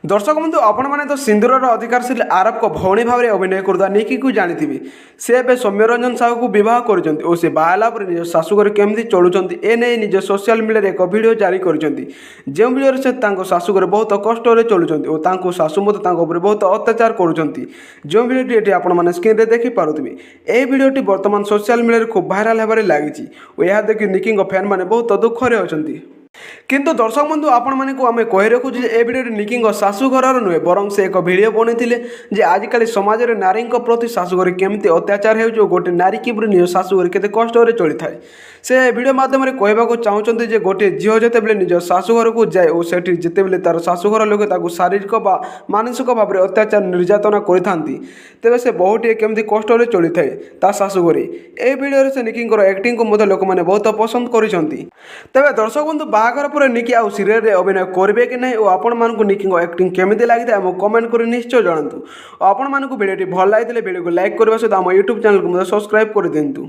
दर्शक बंधु आपण मैंने तो सिंदूर अधिकारशील आरब को भौणी भाव में अभिनय करता निकी को जानी से ए सौम्यरंजन साहू को बहुत करछंती और से बाहला पर निज शाशुघर केमती चलुंट एने निज सोशल मीडिया एक वीडियो जारी करछंती जो वीडियो से शाशुघर बहुत कष्ट चलुंट और शाशु मत बहुत अत्याचार करुँच जो वीडियोटी आपण मैंने स्क्रीन में देखिपे यह वीडियोटी बर्तमान सोशल मीडिया खूब भाइराल होबार लगी और यह देखिए निकी फैन मैंने बहुत दुखरे अच्छी किंतु दर्शक बंधु आपण मानक आम कही रखुँ ए भिडियो निकी शाशुघर नुहे बरं से एक भिडियो बनी आजिकल समाज में नारी प्रति शाशुघर केमती अत्याचार हो गोटे नारी कि निज शाशुघर के कष्ट चली थाए से भिडियो मध्यम कहवाक चाहते गोटे झील जिते निज शाशुघर को जाए और सेठी जिते तार शाशुघर लोक शारीरिक व मानसिक भाव में अत्याचार निर्यातना करते तेज से बहुत केमती कष्ट चली थाए ता शाशुघर ए भिडियो से निकी एक्टिंग को लोक मैंने बहुत पसंद कर तेज दर्शक बंधु बाहागर पर निकी आउ सीरियल अभिनय करेंगे कि नहीं और आपण मानक निकी एक्टिंग केमी लगी है कमेंट कर निश्चय जनातु आपण मानक भिडियो भल लगी भिडियो को लाइक करने सहित आम यूट्यूब चैनल को सब्सक्राइब कर दिंतु।